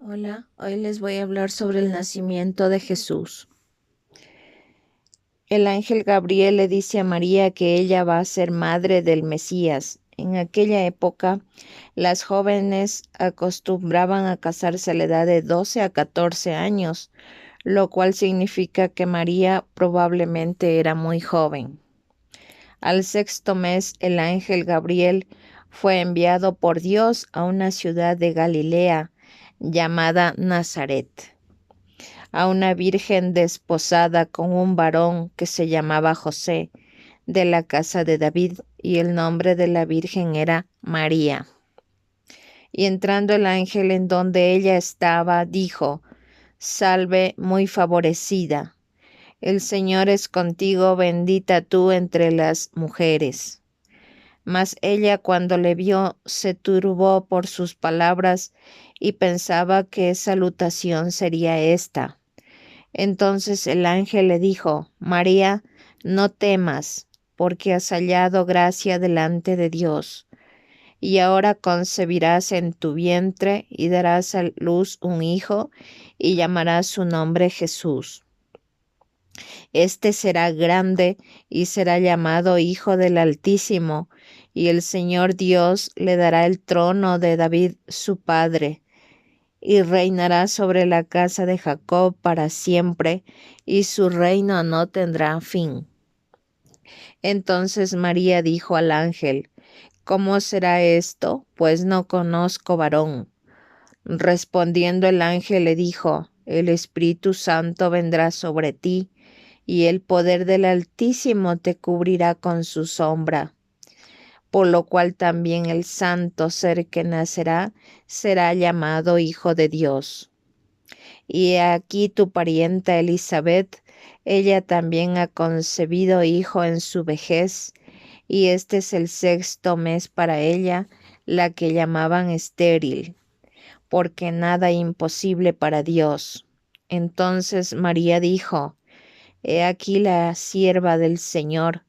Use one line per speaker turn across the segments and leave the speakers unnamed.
Hola, hoy les voy a hablar sobre el nacimiento de Jesús. El ángel Gabriel le dice a María que ella va a ser madre del Mesías. En aquella época, las jóvenes acostumbraban a casarse a la edad de 12 a 14 años, lo cual significa que María probablemente era muy joven. Al sexto mes, el ángel Gabriel fue enviado por Dios a una ciudad de Galilea llamada Nazaret, a una virgen desposada con un varón que se llamaba José, de la casa de David, y el nombre de la virgen era María. Y entrando el ángel en donde ella estaba, dijo: Salve, muy favorecida, el Señor es contigo, bendita tú entre las mujeres. Mas ella, cuando le vio, se turbó por sus palabras y pensaba qué salutación sería esta. Entonces el ángel le dijo: María, no temas, porque has hallado gracia delante de Dios. Y ahora concebirás en tu vientre y darás a luz un hijo, y llamarás su nombre Jesús. Este será grande y será llamado Hijo del Altísimo, y el Señor Dios le dará el trono de David su padre, y reinará sobre la casa de Jacob para siempre, y su reino no tendrá fin. Entonces María dijo al ángel: ¿Cómo será esto? Pues no conozco varón. Respondiendo el ángel le dijo: El Espíritu Santo vendrá sobre ti, y el poder del Altísimo te cubrirá con su sombra, por lo cual también el santo ser que nacerá será llamado Hijo de Dios. Y he aquí tu parienta Elizabeth, ella también ha concebido hijo en su vejez, y este es el sexto mes para ella, la que llamaban estéril, porque nada imposible para Dios. Entonces María dijo: He aquí la sierva del Señor,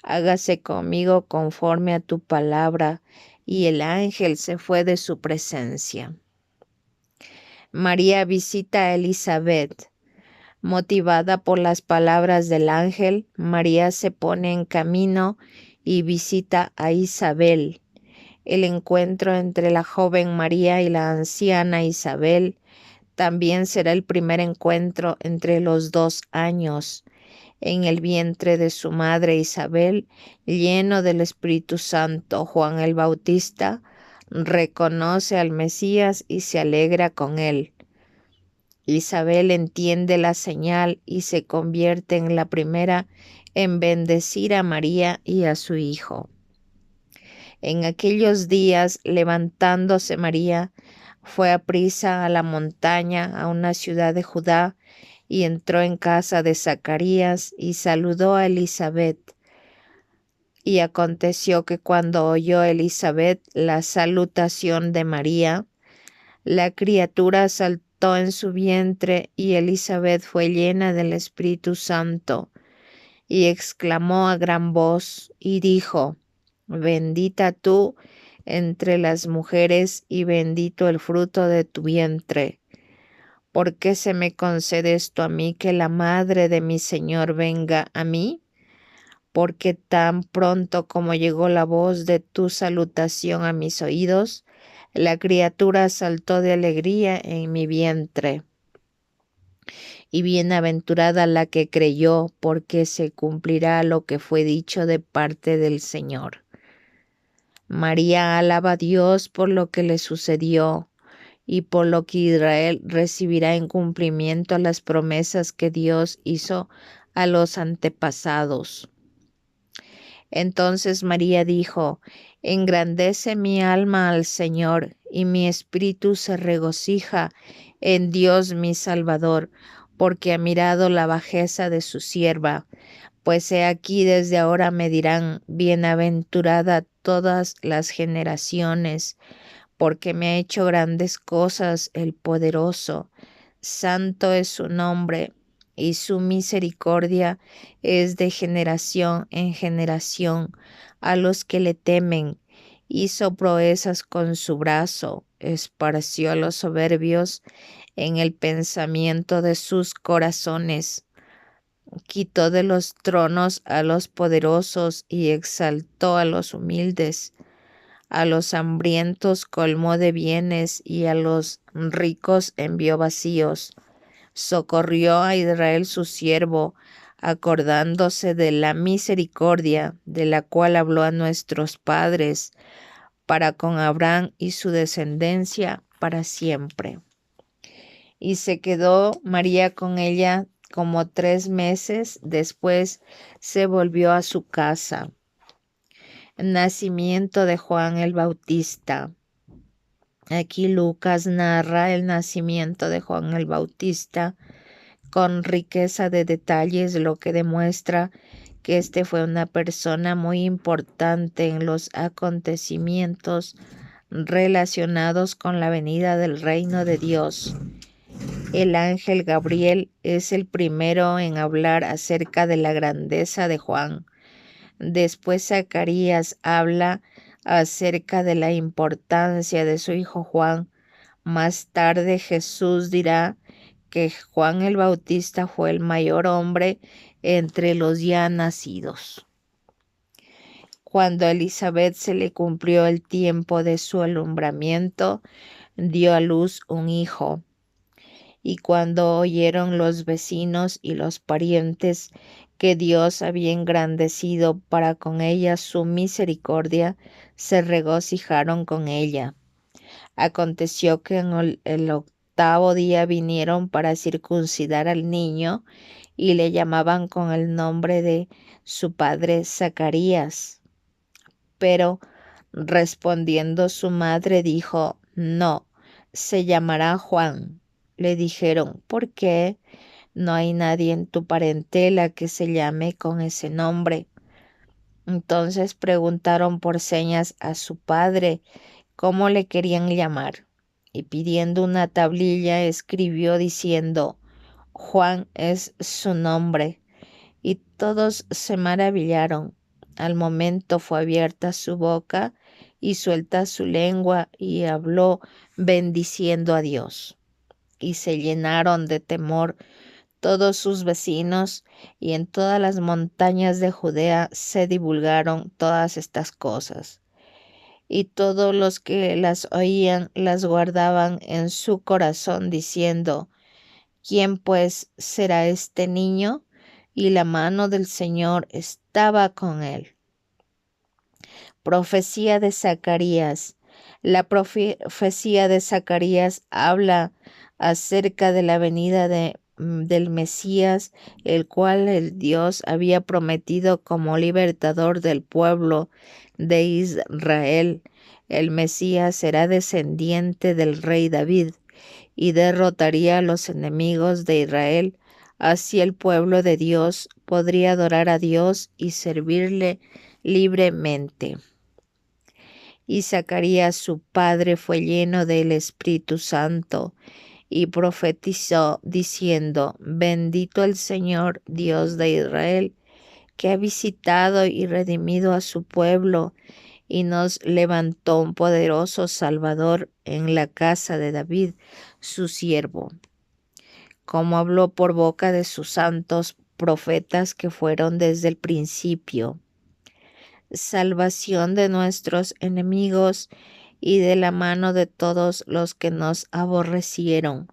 hágase conmigo conforme a tu palabra. Y el ángel se fue de su presencia. María visita a Elizabeth. Motivada por las palabras del ángel, María se pone en camino y visita a Isabel. El encuentro entre la joven María y la anciana Isabel también será el primer encuentro entre los 2 años en el vientre de su madre Isabel, lleno del Espíritu Santo. Juan el Bautista reconoce al Mesías y se alegra con él. Isabel entiende la señal y se convierte en la primera en bendecir a María y a su hijo. En aquellos días, levantándose María, fue aprisa a la montaña, a una ciudad de Judá, y entró en casa de Zacarías y saludó a Elizabeth. Y aconteció que cuando oyó Elizabeth la salutación de María, la criatura saltó en su vientre, y Elizabeth fue llena del Espíritu Santo, y exclamó a gran voz y dijo: Bendita tú entre las mujeres, y bendito el fruto de tu vientre. ¿Por qué se me concede esto a mí, que la madre de mi Señor venga a mí? Porque tan pronto como llegó la voz de tu salutación a mis oídos, la criatura saltó de alegría en mi vientre. Y bienaventurada la que creyó, porque se cumplirá lo que fue dicho de parte del Señor. María alaba a Dios por lo que le sucedió y por lo que Israel recibirá en cumplimiento las promesas que Dios hizo a los antepasados. Entonces María dijo: Engrandece mi alma al Señor, y mi espíritu se regocija en Dios mi Salvador, porque ha mirado la bajeza de su sierva. Pues he aquí, desde ahora me dirán: Bienaventurada todas las generaciones, porque me ha hecho grandes cosas el poderoso. Santo es su nombre, y su misericordia es de generación en generación a los que le temen. hizo proezas con su brazo, esparció a los soberbios en el pensamiento de sus corazones, quitó de los tronos a los poderosos y exaltó a los humildes. A los hambrientos colmó de bienes y a los ricos envió vacíos. Socorrió a Israel su siervo, acordándose de la misericordia de la cual habló a nuestros padres, para con Abraham y su descendencia para siempre. Y se quedó María con ella como 3 meses, después se volvió a su casa. Nacimiento de Juan el Bautista. Aquí Lucas narra el nacimiento de Juan el Bautista con riqueza de detalles, lo que demuestra que este fue una persona muy importante en los acontecimientos relacionados con la venida del reino de Dios. El ángel Gabriel es el primero en hablar acerca de la grandeza de Juan. Después Zacarías habla acerca de la importancia de su hijo Juan. Más tarde Jesús dirá que Juan el Bautista fue el mayor hombre entre los ya nacidos. Cuando a Elizabeth se le cumplió el tiempo de su alumbramiento, dio a luz un hijo. Y cuando oyeron los vecinos y los parientes que Dios había engrandecido para con ella su misericordia, se regocijaron con ella. Aconteció que en el 8º día vinieron para circuncidar al niño y le llamaban con el nombre de su padre Zacarías. Pero respondiendo su madre dijo: no, se llamará Juan. Le dijeron: ¿por qué? No hay nadie en tu parentela que se llame con ese nombre. Entonces preguntaron por señas a su padre cómo le querían llamar, y pidiendo una tablilla escribió diciendo: Juan es su nombre. Y todos se maravillaron. Al momento fue abierta su boca y suelta su lengua, y habló bendiciendo a Dios. Y se llenaron de temor todos sus vecinos, y en todas las montañas de Judea se divulgaron todas estas cosas. Y todos los que las oían las guardaban en su corazón, diciendo: ¿quién pues será este niño? Y la mano del Señor estaba con él. Profecía de Zacarías. La profecía de Zacarías habla acerca de la venida del Mesías, el cual el Dios había prometido como libertador del pueblo de Israel. El Mesías será descendiente del rey David y derrotaría a los enemigos de Israel. Así el pueblo de Dios podría adorar a Dios y servirle libremente. Y Zacarías su padre fue lleno del Espíritu Santo y profetizó diciendo: bendito el Señor Dios de Israel, que ha visitado y redimido a su pueblo, y nos levantó un poderoso Salvador en la casa de David, su siervo, como habló por boca de sus santos profetas que fueron desde el principio. Salvación de nuestros enemigos y de la mano de todos los que nos aborrecieron,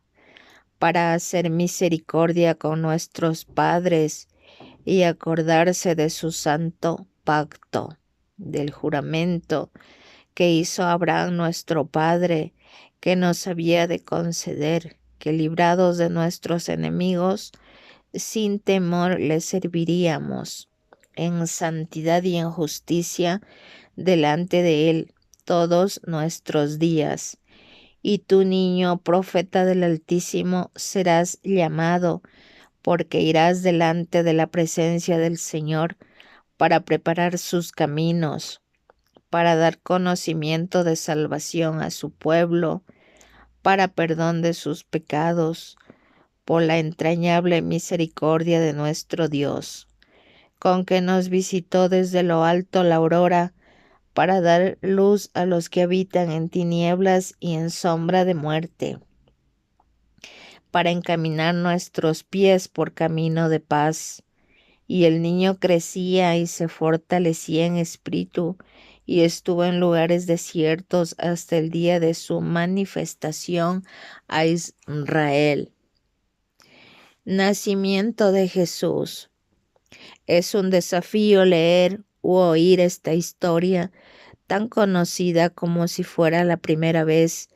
para hacer misericordia con nuestros padres y acordarse de su santo pacto, del juramento que hizo Abraham nuestro padre, que nos había de conceder que, librados de nuestros enemigos, sin temor le serviríamos en santidad y en justicia delante de él todos nuestros días. Y tú, niño, profeta del Altísimo, serás llamado, porque irás delante de la presencia del Señor para preparar sus caminos, para dar conocimiento de salvación a su pueblo, para perdón de sus pecados, por la entrañable misericordia de nuestro Dios, con que nos visitó desde lo alto la aurora, para dar luz a los que habitan en tinieblas y en sombra de muerte, para encaminar nuestros pies por camino de paz. Y el niño crecía y se fortalecía en espíritu, y estuvo en lugares desiertos hasta el día de su manifestación a Israel. Nacimiento de Jesús. Es un desafío leer u oír esta historia tan conocida como si fuera la primera vez,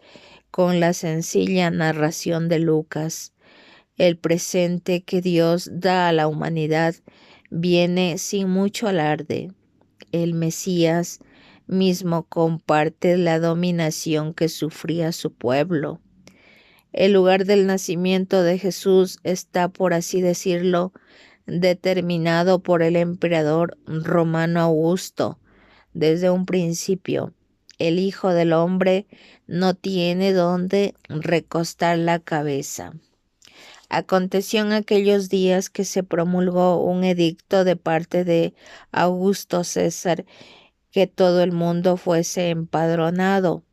con la sencilla narración de Lucas. El presente que Dios da a la humanidad viene sin mucho alarde. El Mesías mismo comparte la dominación que sufría su pueblo. El lugar del nacimiento de Jesús está, por así decirlo, determinado por el emperador romano Augusto. Desde un principio, el Hijo del Hombre no tiene dónde recostar la cabeza. Aconteció en aquellos días que se promulgó un edicto de parte de Augusto César que todo el mundo fuese empadronado.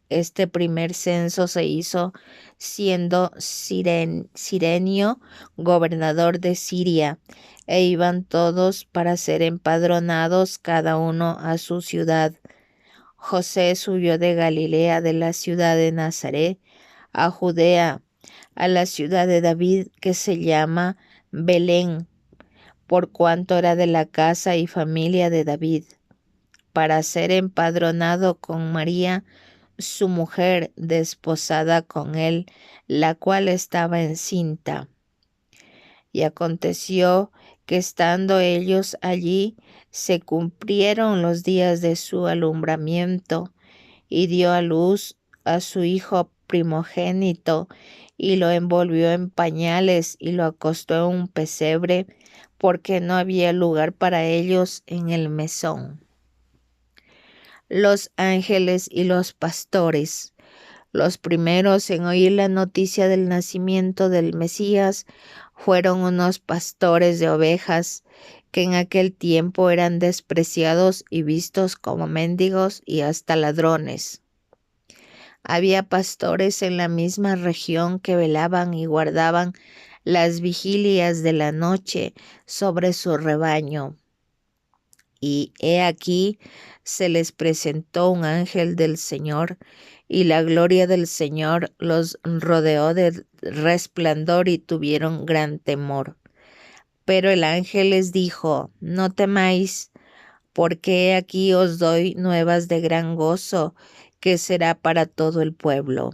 Este primer censo se hizo siendo Cirenio gobernador de Siria, e iban todos para ser empadronados, cada uno a su ciudad. José subió de Galilea, de la ciudad de Nazaret, a Judea, a la ciudad de David, que se llama Belén, por cuanto era de la casa y familia de David, para ser empadronado con María, su mujer, desposada con él, la cual estaba encinta. Y aconteció que estando ellos allí, se cumplieron los días de su alumbramiento, y dio a luz a su hijo primogénito, y lo envolvió en pañales y lo acostó en un pesebre, porque no había lugar para ellos en el mesón. Los ángeles y los pastores. Los primeros en oír la noticia del nacimiento del Mesías fueron unos pastores de ovejas, que en aquel tiempo eran despreciados y vistos como mendigos y hasta ladrones. Había pastores en la misma región que velaban y guardaban las vigilias de la noche sobre su rebaño. Y he aquí se les presentó un ángel del Señor, y la gloria del Señor los rodeó de resplandor, y tuvieron gran temor. Pero el ángel les dijo: no temáis, porque he aquí os doy nuevas de gran gozo, que será para todo el pueblo,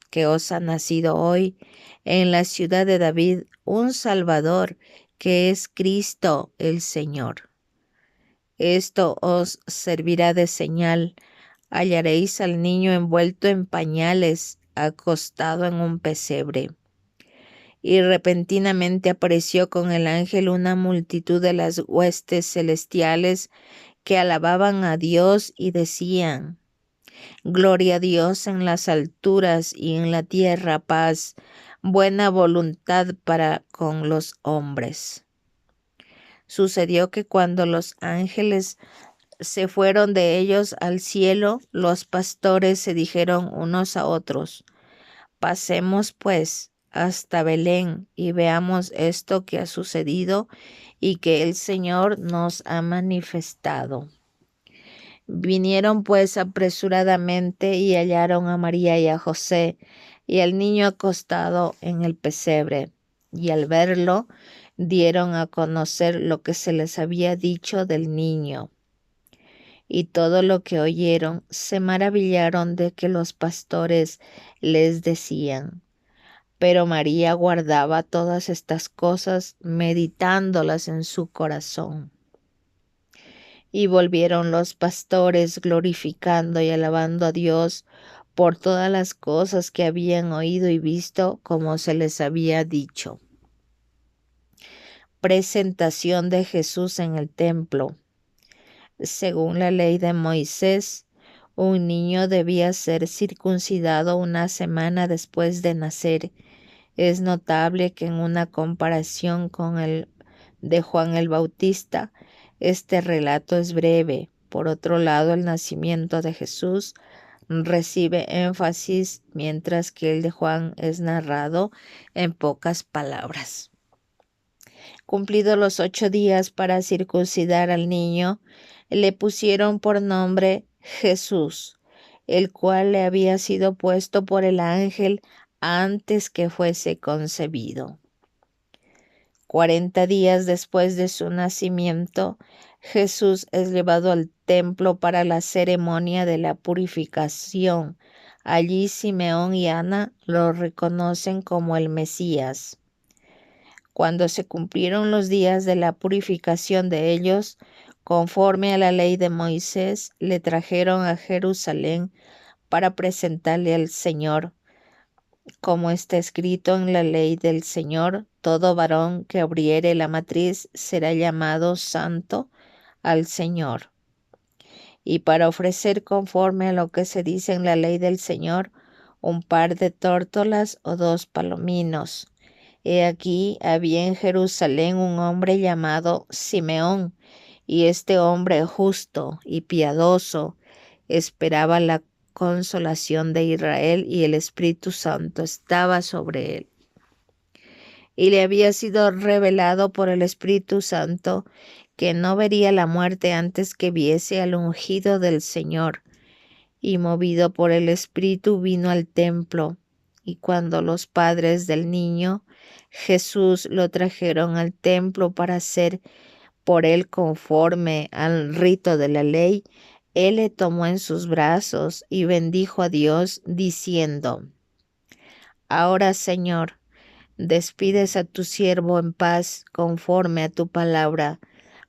que os ha nacido hoy en la ciudad de David un Salvador, que es Cristo el Señor. Esto os servirá de señal: hallaréis al niño envuelto en pañales, acostado en un pesebre. Y repentinamente apareció con el ángel una multitud de las huestes celestiales que alababan a Dios y decían: gloria a Dios en las alturas, y en la tierra paz, buena voluntad para con los hombres. Sucedió que cuando los ángeles se fueron de ellos al cielo, los pastores se dijeron unos a otros: pasemos pues hasta Belén y veamos esto que ha sucedido y que el Señor nos ha manifestado. Vinieron pues apresuradamente y hallaron a María y a José y al niño acostado en el pesebre, y al verlo dieron a conocer lo que se les había dicho del niño. Y todo lo que oyeron se maravillaron de que los pastores les decían. Pero María guardaba todas estas cosas, meditándolas en su corazón. Y volvieron los pastores glorificando y alabando a Dios por todas las cosas que habían oído y visto, como se les había dicho. Presentación de Jesús en el templo. Según la ley de Moisés, un niño debía ser circuncidado una semana después de nacer. Es notable que en una comparación con el de Juan el Bautista, este relato es breve, Por otro lado, el nacimiento de Jesús recibe énfasis, mientras que el de Juan es narrado en pocas palabras. Cumplidos los 8 días para circuncidar al niño, le pusieron por nombre Jesús, el cual le había sido puesto por el ángel antes que fuese concebido. 40 días después de su nacimiento, Jesús es llevado al templo para la ceremonia de la purificación. Allí Simeón y Ana lo reconocen como el Mesías. Cuando se cumplieron los días de la purificación de ellos, conforme a la ley de Moisés, le trajeron a Jerusalén para presentarle al Señor. Como está escrito en la ley del Señor, todo varón que abriere la matriz será llamado santo al Señor. Y para ofrecer conforme a lo que se dice en la ley del Señor, un par de tórtolas o 2 palominos. He aquí había en Jerusalén un hombre llamado Simeón, y este hombre justo y piadoso esperaba la consolación de Israel, y el Espíritu Santo estaba sobre él. Y le había sido revelado por el Espíritu Santo que no vería la muerte antes que viese al ungido del Señor. Y movido por el Espíritu vino al templo, y cuando los padres del niño Jesús lo trajeron al templo para hacer por él conforme al rito de la ley, él le tomó en sus brazos y bendijo a Dios, diciendo: Ahora, Señor, despides a tu siervo en paz conforme a tu palabra,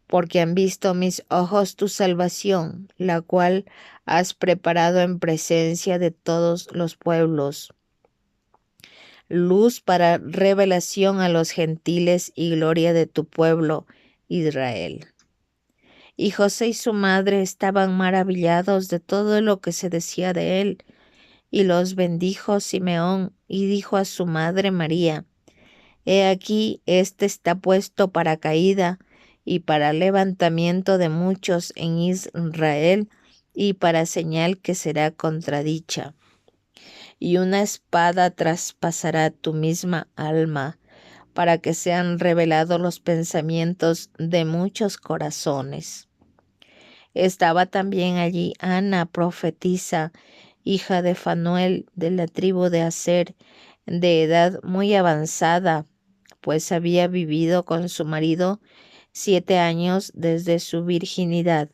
porque han visto mis ojos tu salvación, la cual has preparado en presencia de todos los pueblos, luz para revelación a los gentiles y gloria de tu pueblo Israel. Y José y su madre estaban maravillados de todo lo que se decía de él, y los bendijo Simeón, y dijo a su madre María: He aquí, este está puesto para caída y para levantamiento de muchos en Israel, y para señal que será contradicha. Y una espada traspasará tu misma alma, para que sean revelados los pensamientos de muchos corazones. Estaba también allí Ana, profetisa, hija de Fanuel, de la tribu de Aser, de edad muy avanzada, pues había vivido con su marido 7 años desde su virginidad,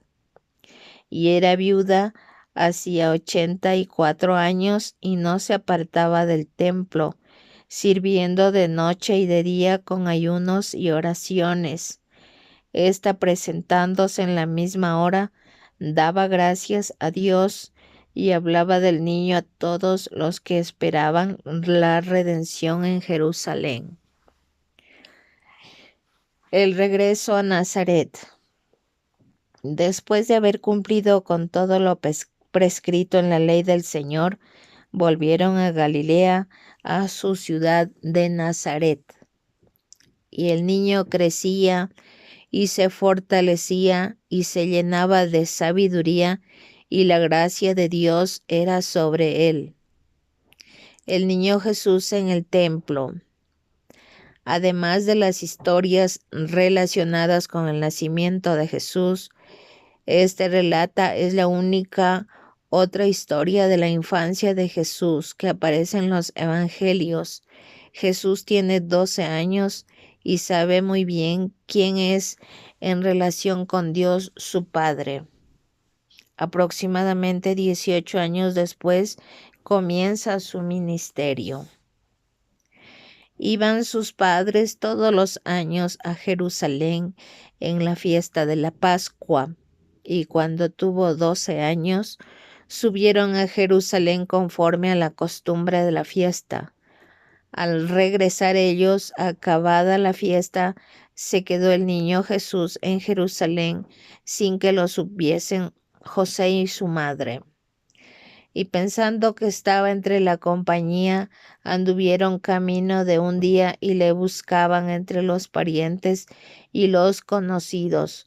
y era viuda hacía 84 años, y no se apartaba del templo, sirviendo de noche y de día con ayunos y oraciones. Esta, presentándose en la misma hora, daba gracias a Dios y hablaba del niño a todos los que esperaban la redención en Jerusalén. El regreso a Nazaret. Después de haber cumplido con todo lo prescrito en la ley del Señor, volvieron a Galilea, a su ciudad de Nazaret. Y el niño crecía y se fortalecía y se llenaba de sabiduría, y la gracia de Dios era sobre él. El niño Jesús en el templo. Además de las historias relacionadas con el nacimiento de Jesús, este relata es la única otra historia de la infancia de Jesús que aparece en los evangelios. Jesús tiene 12 años y sabe muy bien quién es en relación con Dios su Padre. Aproximadamente 18 años después comienza su ministerio. Iban sus padres todos los años a Jerusalén en la fiesta de la Pascua, y cuando tuvo 12 años, subieron a Jerusalén conforme a la costumbre de la fiesta. Al regresar ellos, acabada la fiesta, se quedó el niño Jesús en Jerusalén sin que lo supiesen José y su madre. Y pensando que estaba entre la compañía, anduvieron camino de un día y le buscaban entre los parientes y los conocidos.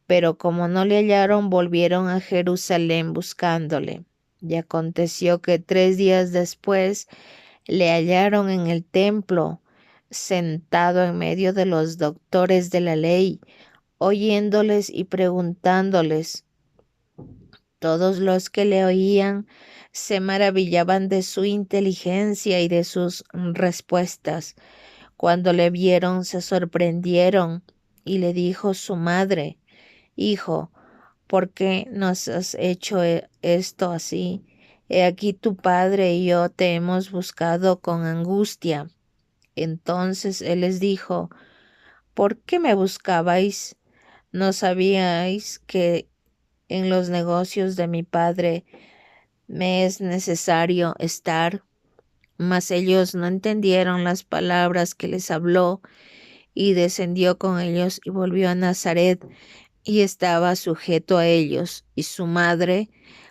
Pero como no le hallaron, volvieron a Jerusalén buscándole. Y aconteció que 3 días después le hallaron en el templo, sentado en medio de los doctores de la ley, oyéndoles y preguntándoles. Todos los que le oían se maravillaban de su inteligencia y de sus respuestas. Cuando le vieron, se sorprendieron, y le dijo su madre: Hijo, ¿por qué nos has hecho esto así? He aquí tu padre y yo te hemos buscado con angustia. Entonces él les dijo: ¿Por qué me buscabais? ¿No sabíais que en los negocios de mi padre me es necesario estar? Mas ellos no entendieron las palabras que les habló, y descendió con ellos y volvió a Nazaret, y estaba sujeto a ellos, y su madre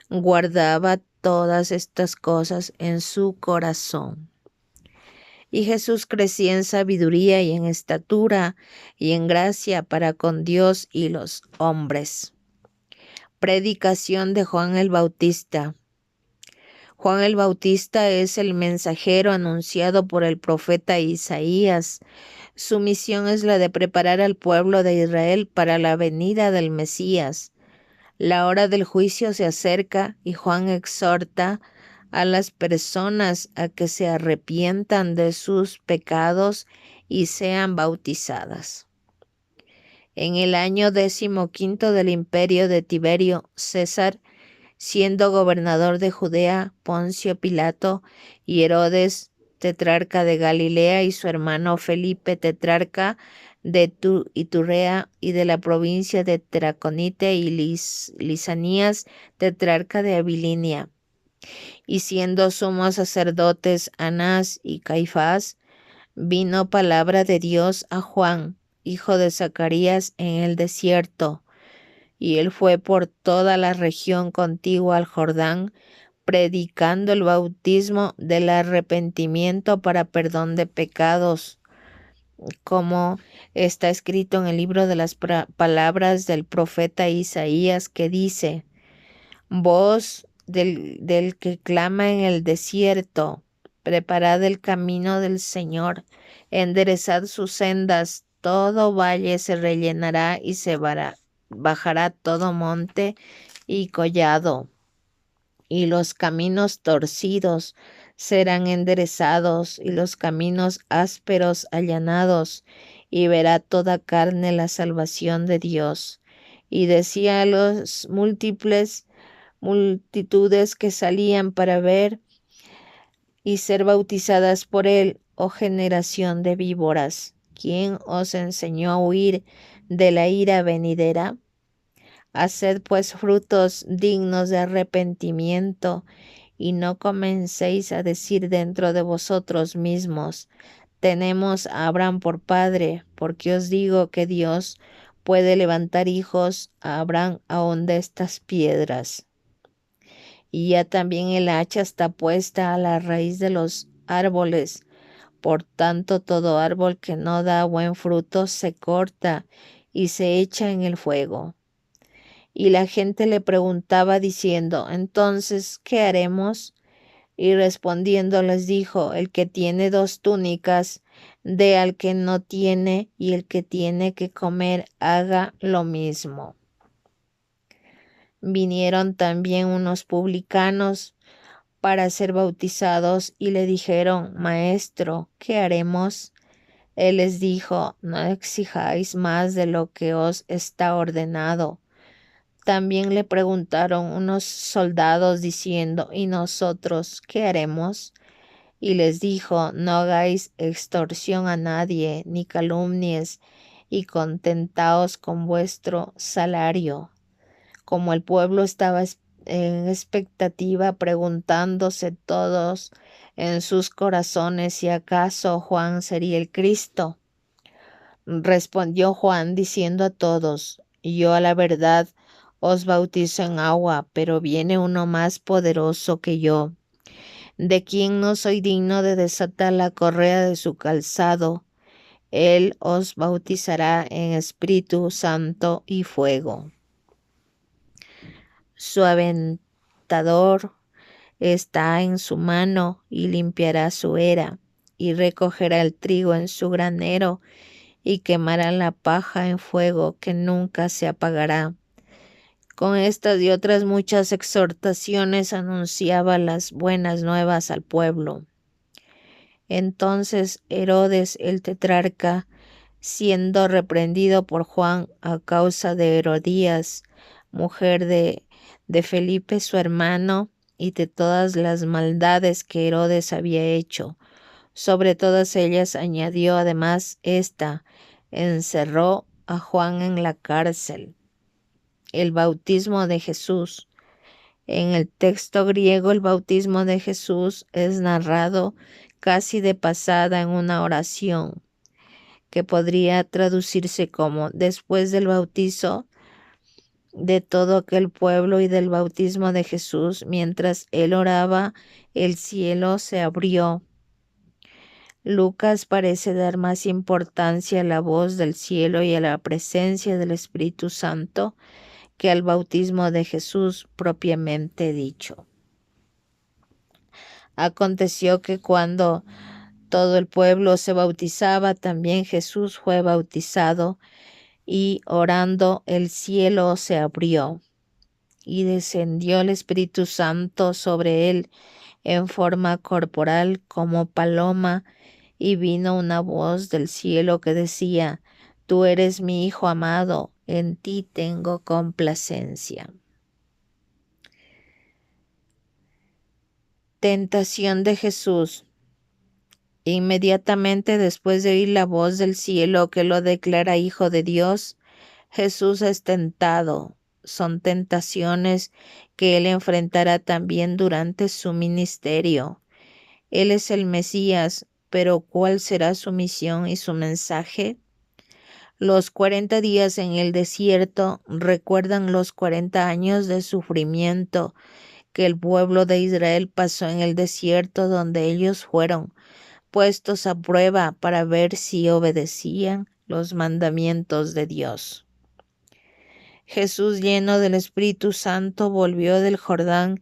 guardaba todas estas cosas en su corazón. Y Jesús crecía en sabiduría y en estatura y en gracia para con Dios y los hombres. Predicación de Juan el Bautista. Juan el Bautista es el mensajero anunciado por el profeta Isaías. Su misión es la de preparar al pueblo de Israel para la venida del Mesías. La hora del juicio se acerca y Juan exhorta a las personas a que se arrepientan de sus pecados y sean bautizadas. En el año 15 del imperio de Tiberio César, siendo gobernador de Judea, Poncio Pilato y Herodes, tetrarca de Galilea, y su hermano Felipe, tetrarca de Iturea y de la provincia de Traconite, y Lisanías, tetrarca de Abilinia. Y siendo sumos sacerdotes Anás y Caifás, vino palabra de Dios a Juan, hijo de Zacarías, en el desierto. Y él fue por toda la región contigua al Jordán, predicando el bautismo del arrepentimiento para perdón de pecados, como está escrito en el libro de las palabras del profeta Isaías, que dice: Voz del que clama en el desierto, preparad el camino del Señor, enderezad sus sendas, todo valle se rellenará y se bajará todo monte y collado, y los caminos torcidos serán enderezados, y los caminos ásperos allanados, y verá toda carne la salvación de Dios. Y decía a los multitudes que salían para ver y ser bautizadas por él: Oh generación de víboras, ¿quién os enseñó a huir de la ira venidera? Haced pues frutos dignos de arrepentimiento, y no comencéis a decir dentro de vosotros mismos: tenemos a Abraham por padre, porque os digo que Dios puede levantar hijos a Abraham aún de estas piedras. Y ya también el hacha está puesta a la raíz de los árboles. Por tanto, todo árbol que no da buen fruto se corta y se echa en el fuego. Y la gente le preguntaba diciendo: entonces, ¿qué haremos? Y respondiendo les dijo: el que tiene 2 túnicas, dé al que no tiene, y el que tiene que comer, haga lo mismo. Vinieron también unos publicanos para ser bautizados, y le dijeron: Maestro, ¿qué haremos? Él les dijo: no exijáis más de lo que os está ordenado. También le preguntaron unos soldados diciendo: ¿y nosotros qué haremos? Y les dijo: no hagáis extorsión a nadie, ni calumnies, y contentaos con vuestro salario. Como el pueblo estaba en expectativa, preguntándose todos en sus corazones si acaso Juan sería el Cristo, respondió Juan diciendo a todos: yo a la verdad os bautizo en agua, pero viene uno más poderoso que yo, de quien no soy digno de desatar la correa de su calzado. Él os bautizará en Espíritu Santo y fuego. Su aventador está en su mano y limpiará su era, y recogerá el trigo en su granero, y quemará la paja en fuego que nunca se apagará. Con estas y otras muchas exhortaciones anunciaba las buenas nuevas al pueblo. Entonces Herodes el tetrarca, siendo reprendido por Juan a causa de Herodías, mujer de Felipe su hermano, y de todas las maldades que Herodes había hecho, sobre todas ellas añadió además esta: encerró a Juan en la cárcel. El bautismo de Jesús. En el texto griego, el bautismo de Jesús es narrado casi de pasada en una oración que podría traducirse como: después del bautizo de todo aquel pueblo y del bautismo de Jesús, mientras él oraba, el cielo se abrió. Lucas parece dar más importancia a la voz del cielo y a la presencia del Espíritu Santo que al bautismo de Jesús propiamente dicho. Aconteció que cuando todo el pueblo se bautizaba, también Jesús fue bautizado, y orando el cielo se abrió, y descendió el Espíritu Santo sobre él en forma corporal como paloma, y vino una voz del cielo que decía: Tú eres mi Hijo amado, en ti tengo complacencia. Tentación de Jesús. Inmediatamente después de oír la voz del cielo que lo declara Hijo de Dios, Jesús es tentado. Son tentaciones que él enfrentará también durante su ministerio. Él es el Mesías, pero ¿cuál será su misión y su mensaje? Los 40 días en el desierto recuerdan los 40 años de sufrimiento que el pueblo de Israel pasó en el desierto, donde ellos fueron puestos a prueba para ver si obedecían los mandamientos de Dios. Jesús, lleno del Espíritu Santo, volvió del Jordán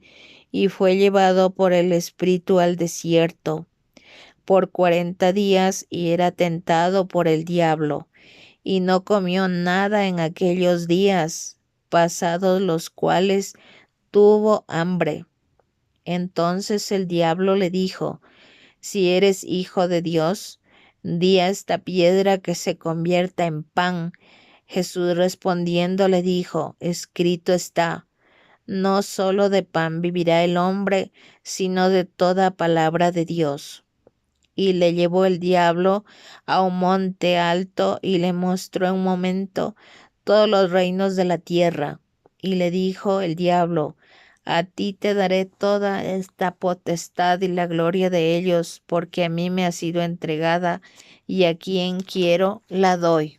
y fue llevado por el Espíritu al desierto por 40 días, y era tentado por el diablo, y no comió nada en aquellos días, pasados los cuales tuvo hambre. Entonces el diablo le dijo: Si eres hijo de Dios, di a esta piedra que se convierta en pan. Jesús respondiendo le dijo: Escrito está: No solo de pan vivirá el hombre, sino de toda palabra de Dios. Y le llevó el diablo a un monte alto y le mostró en un momento todos los reinos de la tierra. Y le dijo el diablo: A ti te daré toda esta potestad y la gloria de ellos, porque a mí me ha sido entregada, y a quien quiero la doy.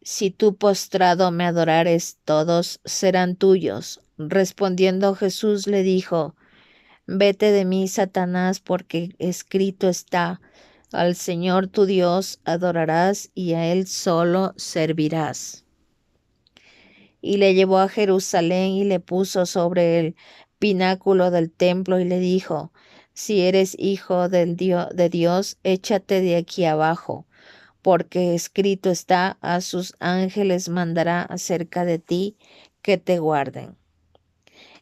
Si tú postrado me adorares, todos serán tuyos. Respondiendo Jesús le dijo: Vete de mí, Satanás, porque escrito está: Al Señor tu Dios adorarás, y a Él solo servirás. Y le llevó a Jerusalén y le puso sobre el pináculo del templo y le dijo: Si eres hijo de Dios, échate de aquí abajo, porque escrito está: A sus ángeles mandará acerca de ti, que te guarden.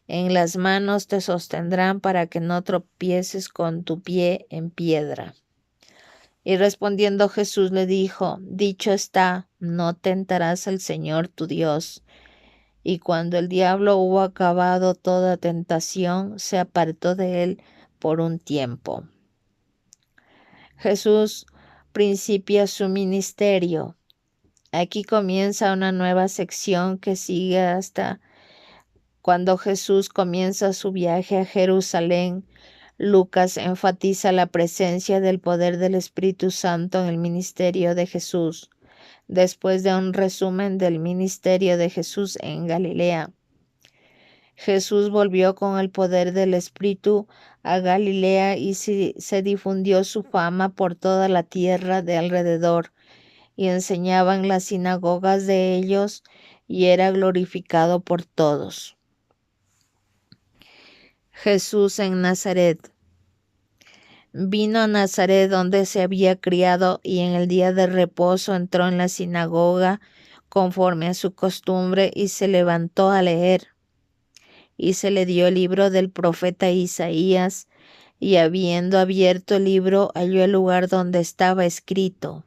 En las manos te sostendrán para que no tropieces con tu pie en piedra. Y respondiendo Jesús le dijo: Dicho está: No tentarás al Señor tu Dios. Y cuando el diablo hubo acabado toda tentación, se apartó de él por un tiempo. Jesús principia su ministerio. Aquí comienza una nueva sección que sigue hasta cuando Jesús comienza su viaje a Jerusalén. Lucas enfatiza la presencia del poder del Espíritu Santo en el ministerio de Jesús. Después de un resumen del ministerio de Jesús en Galilea, Jesús volvió con el poder del Espíritu a Galilea y se difundió su fama por toda la tierra de alrededor, y enseñaba en las sinagogas de ellos, y era glorificado por todos. Jesús en Nazaret. Vino a Nazaret donde se había criado, y en el día de reposo entró en la sinagoga conforme a su costumbre y se levantó a leer. Y se le dio el libro del profeta Isaías, y habiendo abierto el libro halló el lugar donde estaba escrito: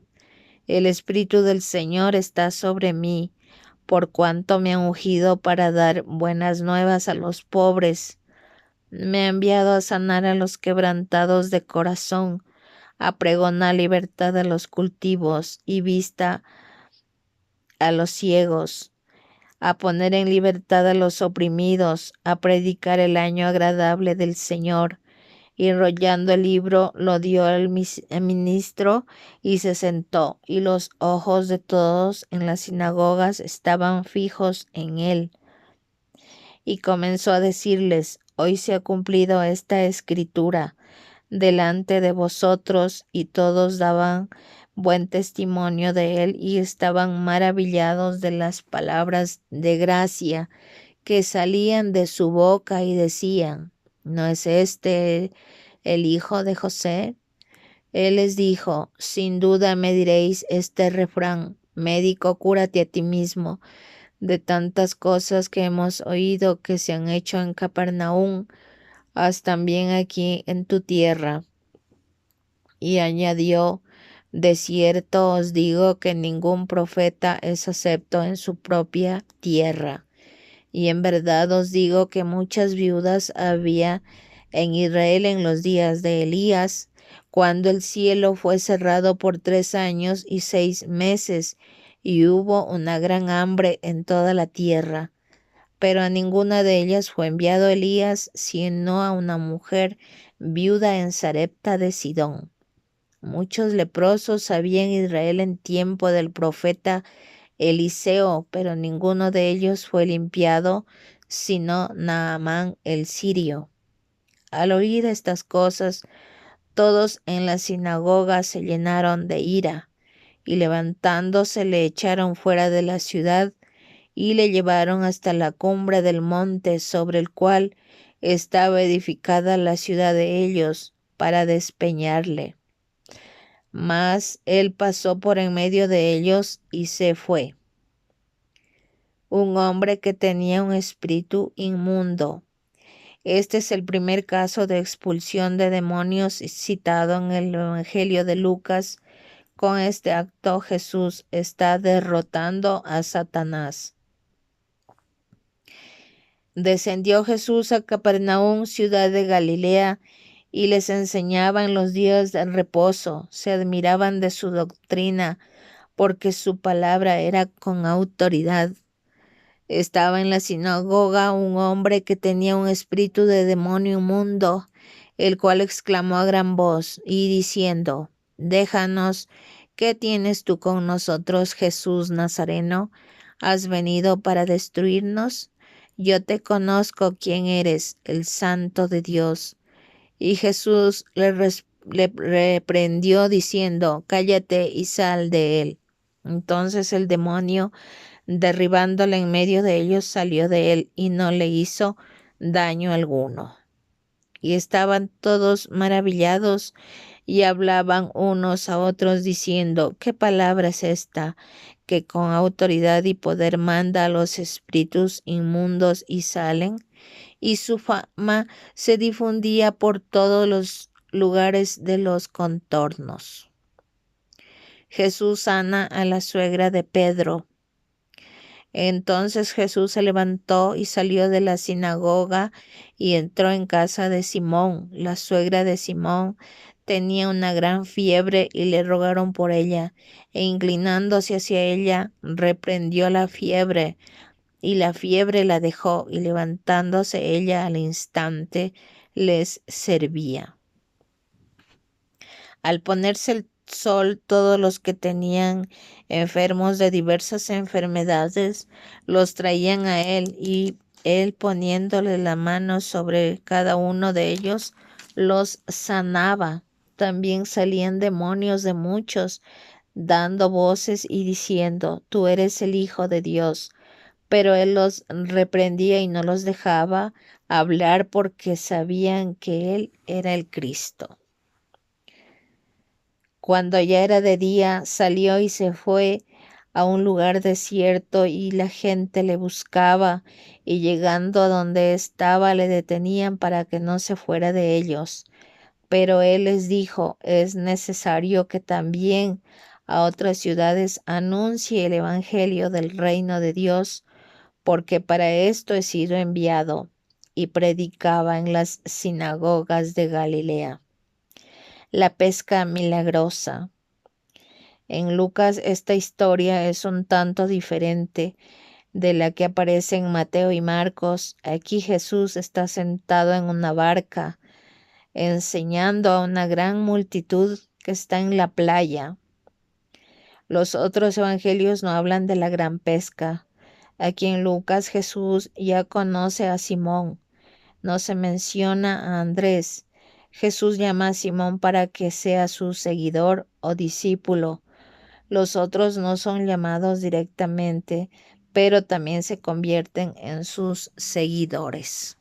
El Espíritu del Señor está sobre mí, por cuanto me ha ungido para dar buenas nuevas a los pobres. Me ha enviado a sanar a los quebrantados de corazón, a pregonar libertad a los cautivos y vista a los ciegos, a poner en libertad a los oprimidos, a predicar el año agradable del Señor. Y enrollando el libro lo dio al ministro y se sentó, y los ojos de todos en las sinagogas estaban fijos en él. Y comenzó a decirles: Hoy se ha cumplido esta escritura delante de vosotros. Y todos daban buen testimonio de él y estaban maravillados de las palabras de gracia que salían de su boca, y decían: ¿No es este el hijo de José? Él les dijo: Sin duda me diréis este refrán: médico, cúrate a ti mismo. De tantas cosas que hemos oído que se han hecho en Capernaum, haz también aquí en tu tierra. Y añadió: De cierto os digo que ningún profeta es acepto en su propia tierra. Y en verdad os digo que muchas viudas había en Israel en los días de Elías, cuando el cielo fue cerrado por 3 años y 6 meses, y hubo una gran hambre en toda la tierra. Pero a ninguna de ellas fue enviado Elías, sino a una mujer viuda en Sarepta de Sidón. Muchos leprosos había en Israel en tiempo del profeta Eliseo, pero ninguno de ellos fue limpiado, sino Naamán el sirio. Al oír estas cosas, todos en la sinagoga se llenaron de ira, y levantándose le echaron fuera de la ciudad, y le llevaron hasta la cumbre del monte sobre el cual estaba edificada la ciudad de ellos, para despeñarle. Mas él pasó por en medio de ellos y se fue. Un hombre que tenía un espíritu inmundo. Este es el primer caso de expulsión de demonios citado en el Evangelio de Lucas. Con este acto Jesús está derrotando a Satanás. Descendió Jesús a Capernaum, ciudad de Galilea, y les enseñaba en los días del reposo. Se admiraban de su doctrina, porque su palabra era con autoridad. Estaba en la sinagoga un hombre que tenía un espíritu de demonio inmundo, el cual exclamó a gran voz y diciendo: Déjanos, ¿qué tienes tú con nosotros, Jesús Nazareno? ¿Has venido para destruirnos? Yo te conozco quién eres, el Santo de Dios. Y Jesús le reprendió diciendo: Cállate y sal de él. Entonces el demonio, derribándole en medio de ellos, salió de él y no le hizo daño alguno. Y estaban todos maravillados y hablaban unos a otros diciendo: ¿Qué palabra es esta, que con autoridad y poder manda a los espíritus inmundos y salen? Y su fama se difundía por todos los lugares de los contornos. Jesús sana a la suegra de Pedro. Entonces Jesús se levantó y salió de la sinagoga y entró en casa de Simón. La suegra de Simón tenía una gran fiebre y le rogaron por ella, e inclinándose hacia ella, reprendió la fiebre, y la fiebre la dejó, y levantándose ella al instante les servía. Al ponerse el sol, todos los que tenían enfermos de diversas enfermedades los traían a él, y él poniéndole la mano sobre cada uno de ellos, los sanaba. También salían demonios de muchos, dando voces y diciendo: Tú eres el Hijo de Dios. Pero él los reprendía y no los dejaba hablar porque sabían que él era el Cristo. Cuando ya era de día, salió y se fue a un lugar desierto, y la gente le buscaba, y llegando a donde estaba le detenían para que no se fuera de ellos. Pero él les dijo: es necesario que también a otras ciudades anuncie el evangelio del reino de Dios, porque para esto he sido enviado. Y predicaba en las sinagogas de Galilea. La pesca milagrosa. En Lucas esta historia es un tanto diferente de la que aparece en Mateo y Marcos. Aquí Jesús está sentado en una barca, enseñando a una gran multitud que está en la playa. Los otros evangelios no hablan de la gran pesca. Aquí en Lucas Jesús ya conoce a Simón. No se menciona a Andrés. Jesús llama a Simón para que sea su seguidor o discípulo. Los otros no son llamados directamente, pero también se convierten en sus seguidores.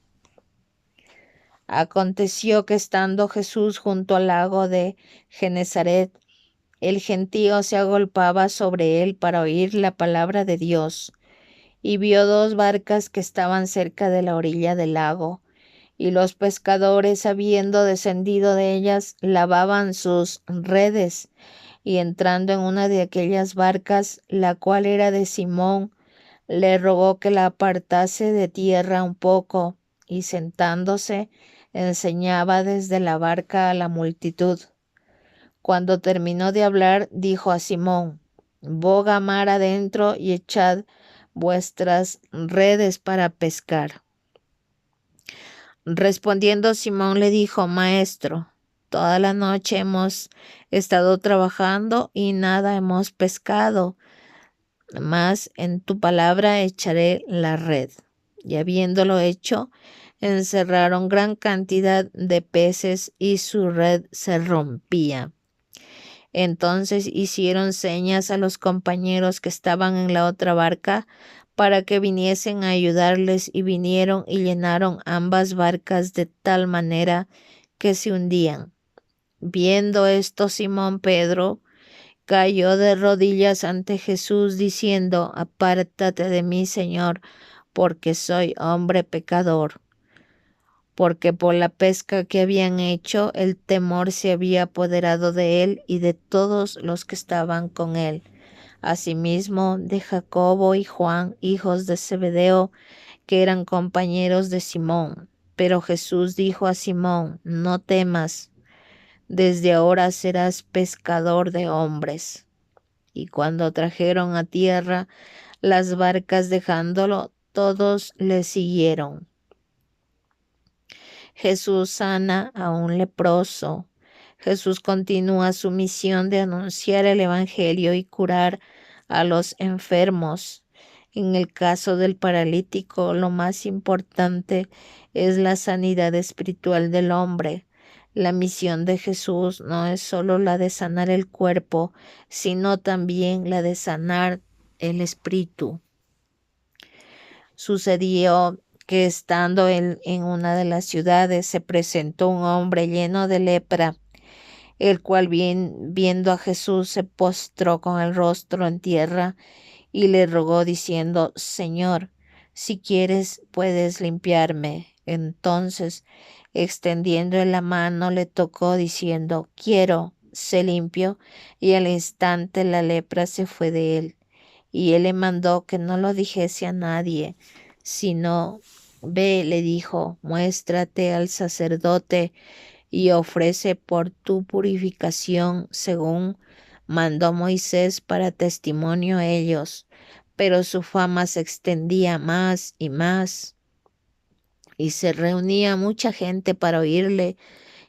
Aconteció que estando Jesús junto al lago de Genezaret, el gentío se agolpaba sobre él para oír la palabra de Dios, y vio dos barcas que estaban cerca de la orilla del lago, y los pescadores, habiendo descendido de ellas, lavaban sus redes. Y entrando en una de aquellas barcas, la cual era de Simón, le rogó que la apartase de tierra un poco, y sentándose, enseñaba desde la barca a la multitud. Cuando terminó de hablar, dijo a Simón: boga mar adentro y echad vuestras redes para pescar. Respondiendo Simón le dijo: Maestro, toda la noche hemos estado trabajando y nada hemos pescado, mas en tu palabra echaré la red. Y habiéndolo hecho, encerraron gran cantidad de peces y su red se rompía. Entonces hicieron señas a los compañeros que estaban en la otra barca para que viniesen a ayudarles, y vinieron y llenaron ambas barcas de tal manera que se hundían. Viendo esto, Simón Pedro cayó de rodillas ante Jesús, diciendo: Apártate de mí, Señor, porque soy hombre pecador. Porque por la pesca que habían hecho, el temor se había apoderado de él y de todos los que estaban con él. Asimismo de Jacobo y Juan, hijos de Zebedeo, que eran compañeros de Simón. Pero Jesús dijo a Simón: No temas, desde ahora serás pescador de hombres. Y cuando trajeron a tierra las barcas, dejándolo, todos le siguieron. Jesús sana a un leproso. Jesús continúa su misión de anunciar el evangelio y curar a los enfermos. En el caso del paralítico, lo más importante es la sanidad espiritual del hombre. La misión de Jesús no es solo la de sanar el cuerpo, sino también la de sanar el espíritu. Sucedió que estando en una de las ciudades, se presentó un hombre lleno de lepra, el cual viendo a Jesús se postró con el rostro en tierra y le rogó diciendo: Señor, si quieres puedes limpiarme. Entonces, extendiendo la mano, le tocó diciendo: Quiero, sé limpio. Y al instante la lepra se fue de él. Y él le mandó que no lo dijese a nadie, sino: Ve, le dijo, muéstrate al sacerdote y ofrece por tu purificación según mandó Moisés, para testimonio a ellos. Pero su fama se extendía más y más, y se reunía mucha gente para oírle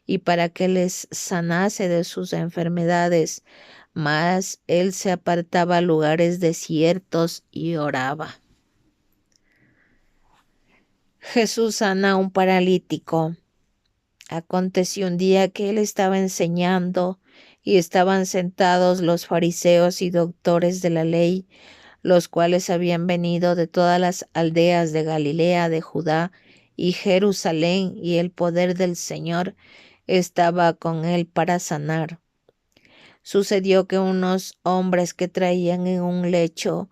y para que les sanase de sus enfermedades. Mas él se apartaba a lugares desiertos y oraba. Jesús sana a un paralítico. Aconteció un día que él estaba enseñando y estaban sentados los fariseos y doctores de la ley, los cuales habían venido de todas las aldeas de Galilea, de Judá y Jerusalén, y el poder del Señor estaba con él para sanar. Sucedió que unos hombres que traían en un lecho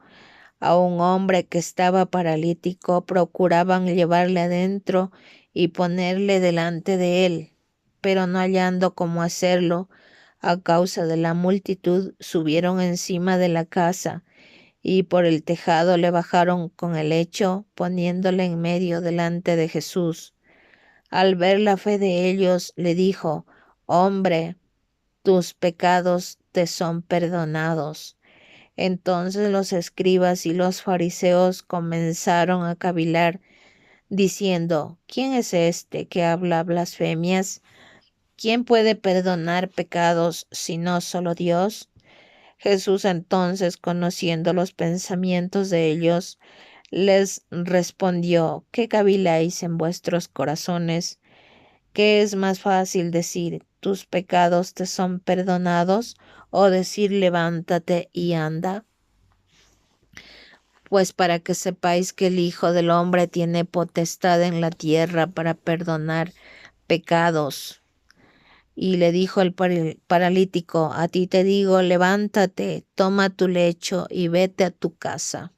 a un hombre que estaba paralítico procuraban llevarle adentro y ponerle delante de él, pero no hallando cómo hacerlo, a causa de la multitud, subieron encima de la casa y por el tejado le bajaron con el lecho, poniéndole en medio delante de Jesús. Al ver la fe de ellos, le dijo: Hombre, tus pecados te son perdonados. Entonces los escribas y los fariseos comenzaron a cavilar, diciendo: ¿Quién es este que habla blasfemias? ¿Quién puede perdonar pecados sino solo Dios? Jesús entonces, conociendo los pensamientos de ellos, les respondió: ¿Qué caviláis en vuestros corazones? ¿Qué es más fácil decir: tus pecados te son perdonados, o decir: levántate y anda? Pues para que sepáis que el Hijo del Hombre tiene potestad en la tierra para perdonar pecados. Y le dijo el paralítico: a ti te digo, levántate, toma tu lecho y vete a tu casa.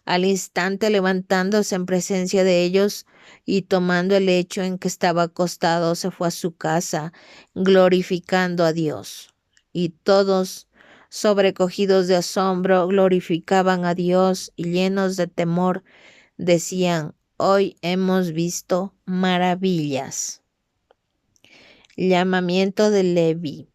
Al instante, levantándose en presencia de ellos y tomando el lecho en que estaba acostado, se fue a su casa, glorificando a Dios. Y todos, sobrecogidos de asombro, glorificaban a Dios, y llenos de temor, decían: hoy hemos visto maravillas. Llamamiento de Leví.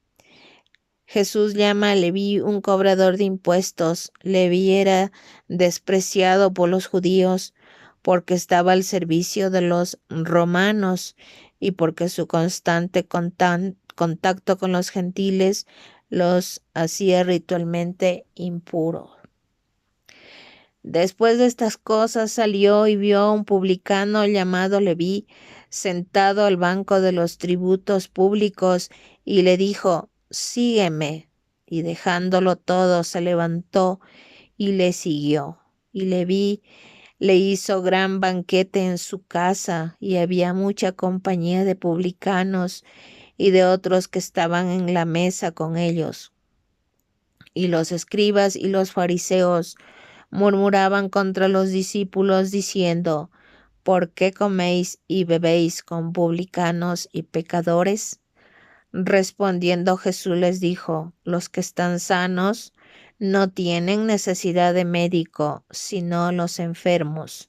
Jesús llama a Leví un cobrador de impuestos. Leví era despreciado por los judíos porque estaba al servicio de los romanos y porque su constante contacto con los gentiles los hacía ritualmente impuros. Después de estas cosas salió y vio a un publicano llamado Leví sentado al banco de los tributos públicos y le dijo: sígueme. Y dejándolo todo, se levantó y le siguió. Y Leví le hizo gran banquete en su casa, y había mucha compañía de publicanos y de otros que estaban en la mesa con ellos. Y los escribas y los fariseos murmuraban contra los discípulos, diciendo: ¿por qué coméis y bebéis con publicanos y pecadores? Respondiendo Jesús les dijo: los que están sanos no tienen necesidad de médico, sino los enfermos.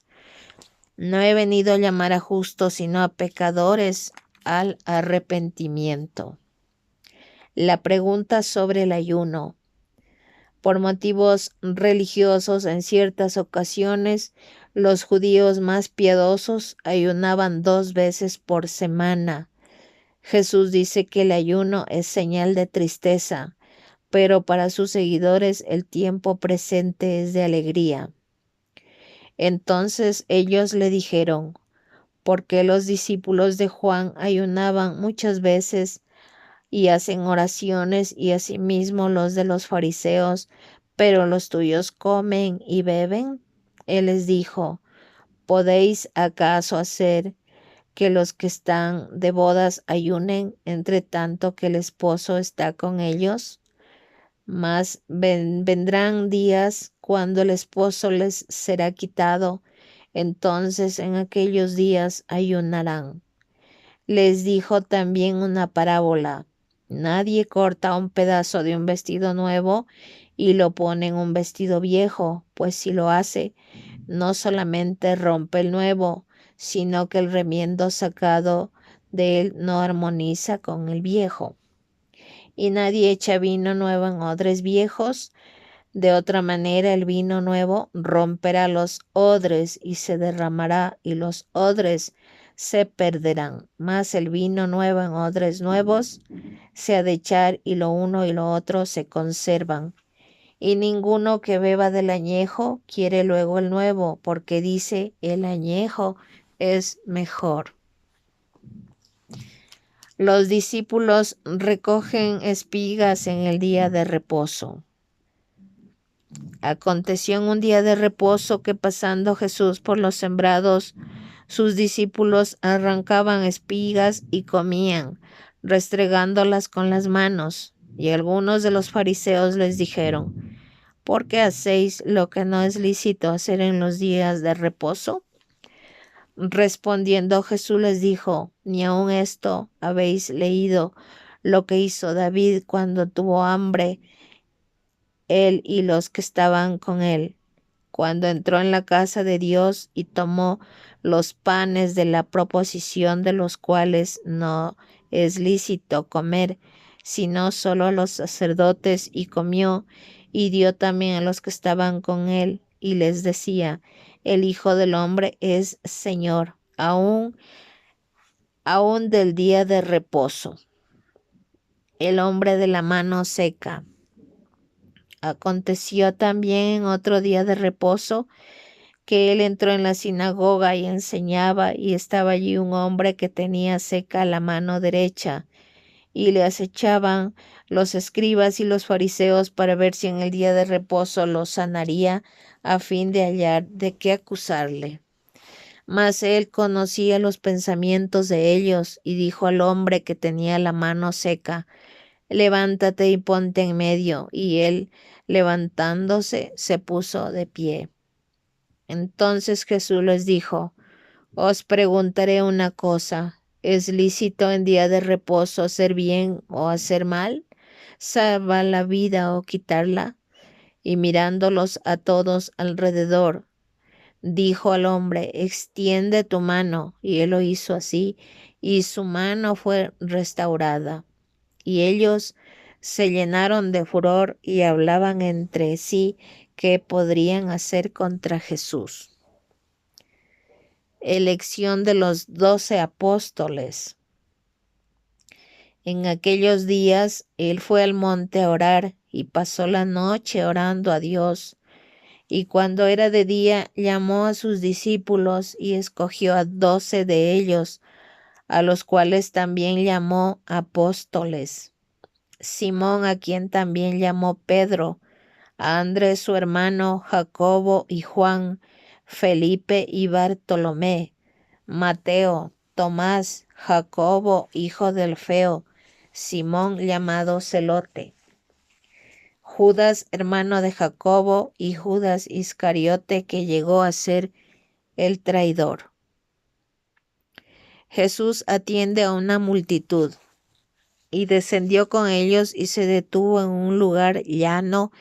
No he venido a llamar a justos, sino a pecadores al arrepentimiento. La pregunta sobre el ayuno. Por motivos religiosos, en ciertas ocasiones, los judíos más piadosos ayunaban 2 veces por semana. Jesús dice que el ayuno es señal de tristeza, pero para sus seguidores el tiempo presente es de alegría. Entonces ellos le dijeron: ¿por qué los discípulos de Juan ayunaban muchas veces y hacen oraciones, y asimismo los de los fariseos, pero los tuyos comen y beben? Él les dijo: ¿podéis acaso hacer que los que están de bodas ayunen entre tanto que el esposo está con ellos? Mas vendrán días cuando el esposo les será quitado, entonces en aquellos días ayunarán. Les dijo también una parábola: nadie corta un pedazo de un vestido nuevo y lo pone en un vestido viejo, pues si lo hace, no solamente rompe el nuevo, sino que el remiendo sacado de él no armoniza con el viejo. Y nadie echa vino nuevo en odres viejos, de otra manera el vino nuevo romperá los odres y se derramará, y los odres se perderán. Mas el vino nuevo en odres nuevos se ha de echar, y lo uno y lo otro se conservan. Y ninguno que beba del añejo quiere luego el nuevo, porque dice: el añejo es mejor. Los discípulos recogen espigas en el día de reposo. Aconteció en un día de reposo que pasando Jesús por los sembrados, sus discípulos arrancaban espigas y comían, restregándolas con las manos. Y algunos de los fariseos les dijeron: ¿por qué hacéis lo que no es lícito hacer en los días de reposo? Respondiendo Jesús les dijo: ¿ni aun esto habéis leído lo que hizo David cuando tuvo hambre, él y los que estaban con él, cuando entró en la casa de Dios y tomó los panes de la proposición, de los cuales no es lícito comer, sino solo a los sacerdotes, y comió, y dio también a los que estaban con él, y les decía: el Hijo del Hombre es Señor, aún del día de reposo. El hombre de la mano seca. Aconteció también otro día de reposo que él entró en la sinagoga y enseñaba, y estaba allí un hombre que tenía seca la mano derecha, y le acechaban los escribas y los fariseos para ver si en el día de reposo lo sanaría, a fin de hallar de qué acusarle. Mas él conocía los pensamientos de ellos, y dijo al hombre que tenía la mano seca: levántate y ponte en medio. Y él, levantándose, se puso de pie. Entonces Jesús les dijo: os preguntaré una cosa: ¿es lícito en día de reposo hacer bien o hacer mal? ¿Salvar la vida o quitarla? Y mirándolos a todos alrededor, dijo al hombre: extiende tu mano. Y él lo hizo así, y su mano fue restaurada. Y ellos se llenaron de furor y hablaban entre sí qué podrían hacer contra Jesús. Elección de los 12 apóstoles. En aquellos días él fue al monte a orar, y pasó la noche orando a Dios. Y cuando era de día, llamó a sus discípulos y escogió a 12 de ellos, a los cuales también llamó apóstoles: Simón, a quien también llamó Pedro, a Andrés su hermano, Jacobo y Juan, Felipe y Bartolomé, Mateo, Tomás, Jacobo hijo de Alfeo, Simón llamado Celote, Judas hermano de Jacobo, y Judas Iscariote, que llegó a ser el traidor. Jesús atiende a una multitud, y descendió con ellos y se detuvo en un lugar llano,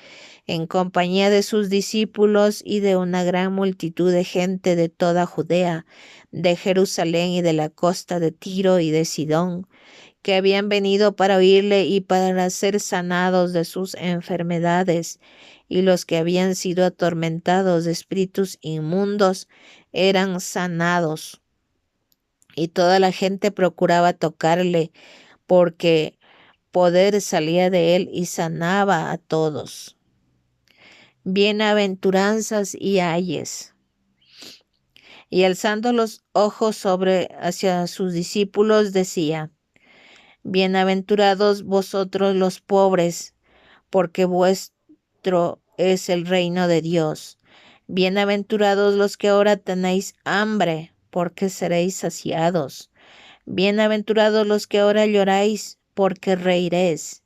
en compañía de sus discípulos y de una gran multitud de gente de toda Judea, de Jerusalén y de la costa de Tiro y de Sidón, que habían venido para oírle y para ser sanados de sus enfermedades. Y los que habían sido atormentados de espíritus inmundos eran sanados. Y toda la gente procuraba tocarle, porque poder salía de él y sanaba a todos. Bienaventuranzas y ayes. Y alzando los ojos hacia sus discípulos, decía: bienaventurados vosotros los pobres, porque vuestro es el reino de Dios. Bienaventurados los que ahora tenéis hambre, porque seréis saciados. Bienaventurados los que ahora lloráis, porque reiréis.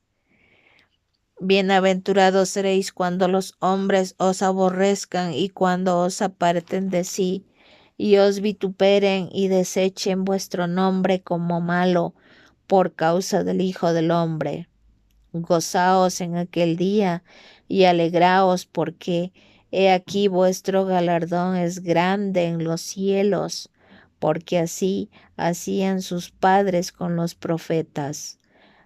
Bienaventurados seréis cuando los hombres os aborrezcan y cuando os aparten de sí, y os vituperen y desechen vuestro nombre como malo por causa del Hijo del Hombre. Gozaos en aquel día y alegraos, porque he aquí vuestro galardón es grande en los cielos, porque así hacían sus padres con los profetas.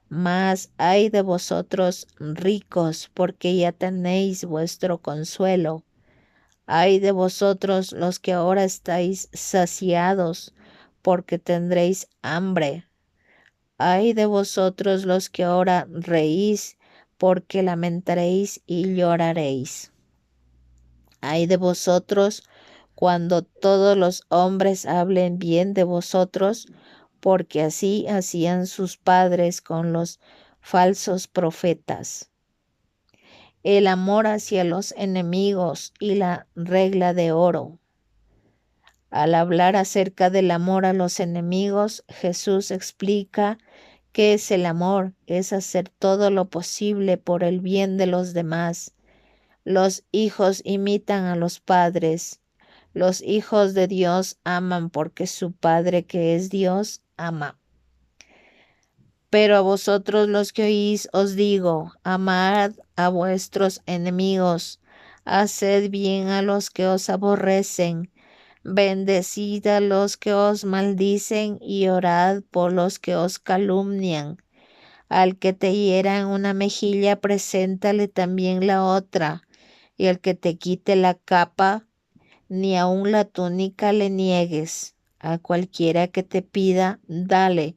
Mas ay de vosotros ricos, porque ya tenéis vuestro consuelo. Ay de vosotros los que ahora estáis saciados, porque tendréis hambre. Ay de vosotros los que ahora reís, porque lamentaréis y lloraréis. Ay de vosotros cuando todos los hombres hablen bien de vosotros, porque así hacían sus padres con los falsos profetas. El amor hacia los enemigos y la regla de oro. Al hablar acerca del amor a los enemigos, Jesús explica qué es el amor. Es hacer todo lo posible por el bien de los demás. Los hijos imitan a los padres. Los hijos de Dios aman porque su Padre que es Dios ama. Pero a vosotros los que oís os digo, amad a vuestros enemigos, haced bien a los que os aborrecen, bendecid a los que os maldicen y orad por los que os calumnian. Al que te hiera en una mejilla, preséntale también la otra, y al que te quite la capa, ni aun la túnica le niegues. A cualquiera que te pida, dale,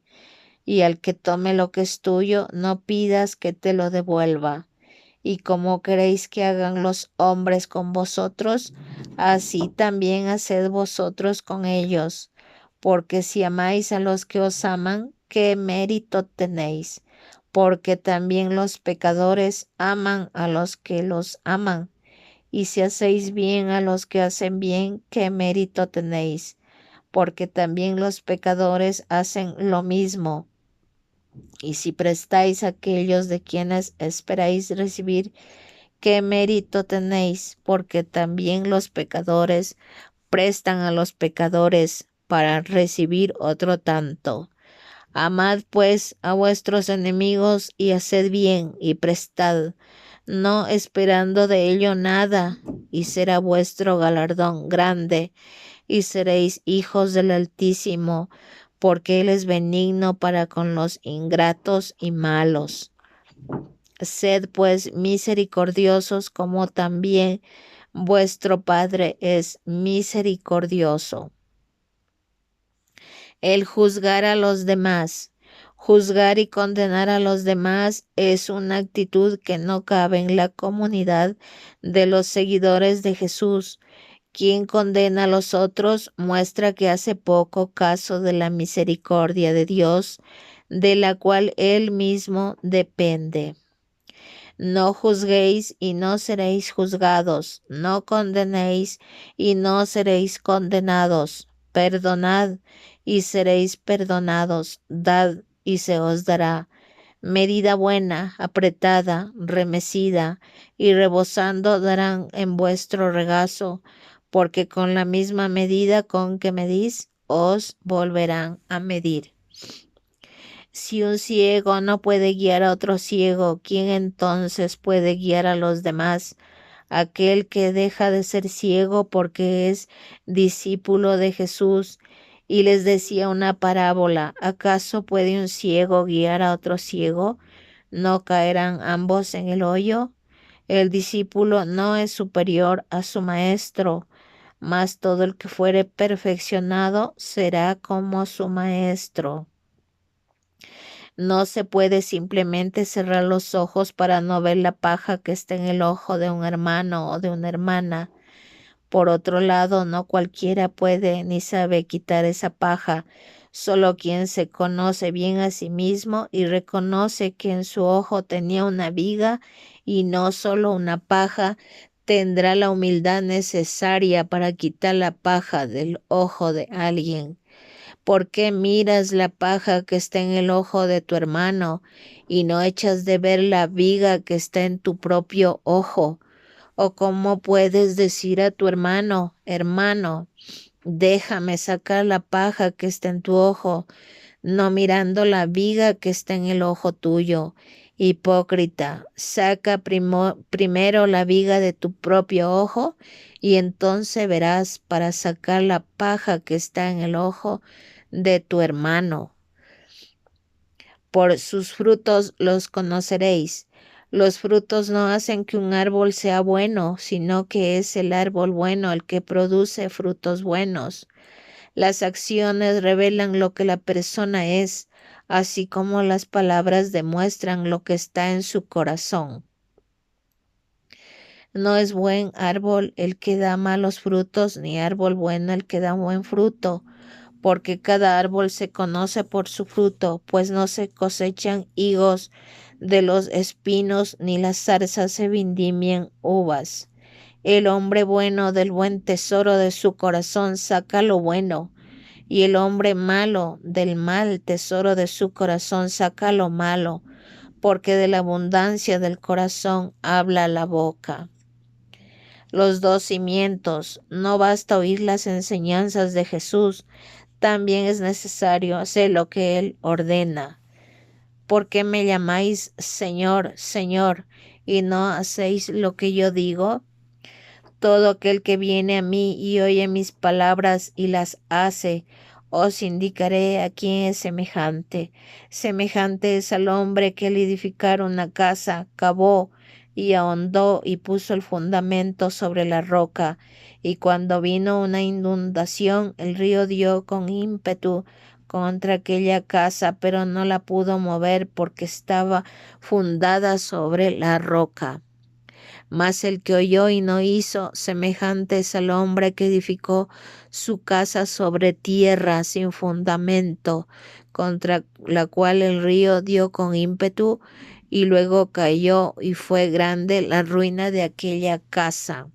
y al que tome lo que es tuyo, no pidas que te lo devuelva. Y como queréis que hagan los hombres con vosotros, así también haced vosotros con ellos. Porque si amáis a los que os aman, ¿qué mérito tenéis? Porque también los pecadores aman a los que los aman. Y si hacéis bien a los que hacen bien, ¿qué mérito tenéis? Porque también los pecadores hacen lo mismo. Y si prestáis a aquellos de quienes esperáis recibir, ¿qué mérito tenéis? Porque también los pecadores prestan a los pecadores para recibir otro tanto. Amad pues a vuestros enemigos y haced bien y prestad, no esperando de ello nada, y será vuestro galardón grande, y seréis hijos del Altísimo, porque Él es benigno para con los ingratos y malos. Sed pues misericordiosos como también vuestro Padre es misericordioso. El juzgar a los demás. Juzgar y condenar a los demás es una actitud que no cabe en la comunidad de los seguidores de Jesús. Quien condena a los otros muestra que hace poco caso de la misericordia de Dios, de la cual Él mismo depende. No juzguéis y no seréis juzgados, no condenéis y no seréis condenados, perdonad y seréis perdonados, dad y se os dará. Medida buena, apretada, remecida y rebosando darán en vuestro regazo, porque con la misma medida con que medís, os volverán a medir. Si un ciego no puede guiar a otro ciego, ¿quién entonces puede guiar a los demás? Aquel que deja de ser ciego porque es discípulo de Jesús. Y les decía una parábola, ¿acaso puede un ciego guiar a otro ciego? ¿No caerán ambos en el hoyo? El discípulo no es superior a su maestro, mas todo el que fuere perfeccionado será como su maestro. No se puede simplemente cerrar los ojos para no ver la paja que está en el ojo de un hermano o de una hermana. Por otro lado, no cualquiera puede ni sabe quitar esa paja. Solo quien se conoce bien a sí mismo y reconoce que en su ojo tenía una viga y no solo una paja, tendrá la humildad necesaria para quitar la paja del ojo de alguien. ¿Por qué miras la paja que está en el ojo de tu hermano y no echas de ver la viga que está en tu propio ojo? ¿O cómo puedes decir a tu hermano, hermano, déjame sacar la paja que está en tu ojo, no mirando la viga que está en el ojo tuyo? Hipócrita, saca primero la viga de tu propio ojo y entonces verás para sacar la paja que está en el ojo de tu hermano. Por sus frutos los conoceréis. Los frutos no hacen que un árbol sea bueno, sino que es el árbol bueno el que produce frutos buenos. Las acciones revelan lo que la persona es, así como las palabras demuestran lo que está en su corazón. No es buen árbol el que da malos frutos, ni árbol bueno el que da buen fruto, porque cada árbol se conoce por su fruto, pues no se cosechan higos de los espinos, ni las zarzas se vendimian uvas. El hombre bueno del buen tesoro de su corazón saca lo bueno, y el hombre malo del mal tesoro de su corazón saca lo malo, porque de la abundancia del corazón habla la boca. Los dos cimientos. No basta oír las enseñanzas de Jesús, también es necesario hacer lo que Él ordena. ¿Por qué me llamáis Señor, Señor, y no hacéis lo que yo digo? Todo aquel que viene a mí y oye mis palabras y las hace, os indicaré a quién es semejante. Semejante es al hombre que al edificar una casa cavó y ahondó y puso el fundamento sobre la roca. Y cuando vino una inundación, el río dio con ímpetu contra aquella casa, pero no la pudo mover porque estaba fundada sobre la roca. Mas el que oyó y no hizo, semejante es al hombre que edificó su casa sobre tierra sin fundamento, contra la cual el río dio con ímpetu, y luego cayó, y fue grande la ruina de aquella casa.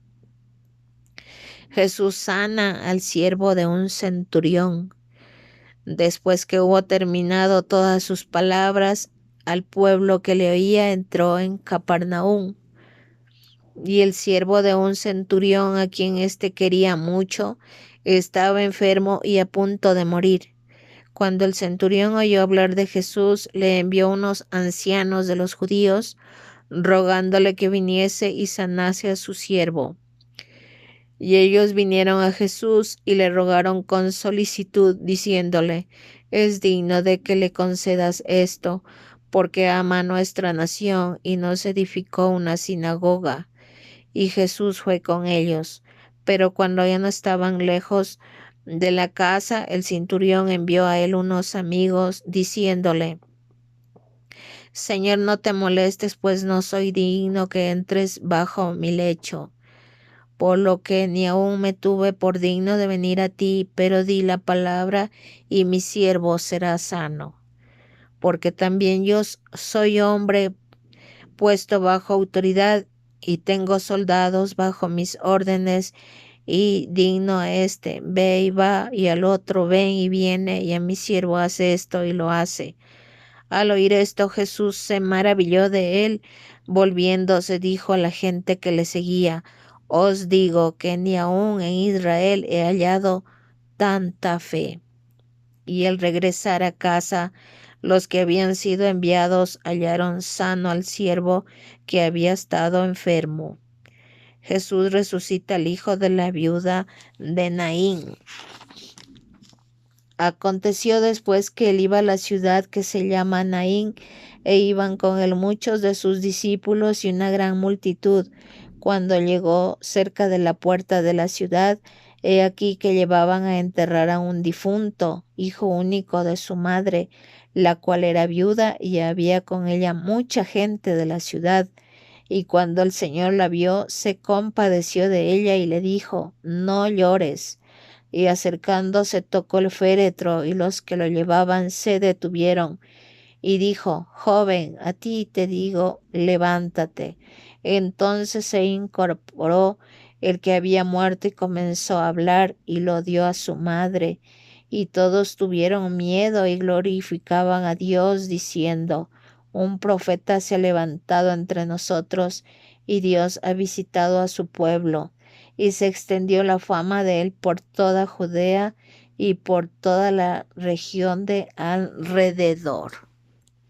Jesús sana al siervo de un centurión. Después que hubo terminado todas sus palabras, al pueblo que le oía entró en Capernaum. Y el siervo de un centurión, a quien éste quería mucho, estaba enfermo y a punto de morir. Cuando el centurión oyó hablar de Jesús, le envió unos ancianos de los judíos, rogándole que viniese y sanase a su siervo. Y ellos vinieron a Jesús y le rogaron con solicitud, diciéndole: es digno de que le concedas esto, porque ama a nuestra nación y nos edificó una sinagoga. Y Jesús fue con ellos. Pero cuando ya no estaban lejos de la casa, el centurión envió a él unos amigos, diciéndole: Señor, no te molestes, pues no soy digno que entres bajo mi lecho, por lo que ni aún me tuve por digno de venir a ti, pero di la palabra y mi siervo será sano. Porque también yo soy hombre puesto bajo autoridad, y tengo soldados bajo mis órdenes, y digno a este, ve y va, y al otro, ven y viene, y a mi siervo hace esto y lo hace. Al oír esto, Jesús se maravilló de él. Volviéndose, dijo a la gente que le seguía: os digo que ni aun en Israel he hallado tanta fe. Y al regresar a casa, los que habían sido enviados hallaron sano al siervo que había estado enfermo. Jesús resucita al hijo de la viuda de Naín. Aconteció después que él iba a la ciudad que se llama Naín, e iban con él muchos de sus discípulos y una gran multitud. Cuando llegó cerca de la puerta de la ciudad, he aquí que llevaban a enterrar a un difunto, hijo único de su madre, la cual era viuda, y había con ella mucha gente de la ciudad. Y cuando el Señor la vio, se compadeció de ella y le dijo: no llores. Y acercándose tocó el féretro, y los que lo llevaban se detuvieron. Y dijo: joven, a ti te digo, levántate. Entonces se incorporó el que había muerto y comenzó a hablar, y lo dio a su madre. Y todos tuvieron miedo y glorificaban a Dios, diciendo: un profeta se ha levantado entre nosotros, y Dios ha visitado a su pueblo. Y se extendió la fama de él por toda Judea y por toda la región de alrededor.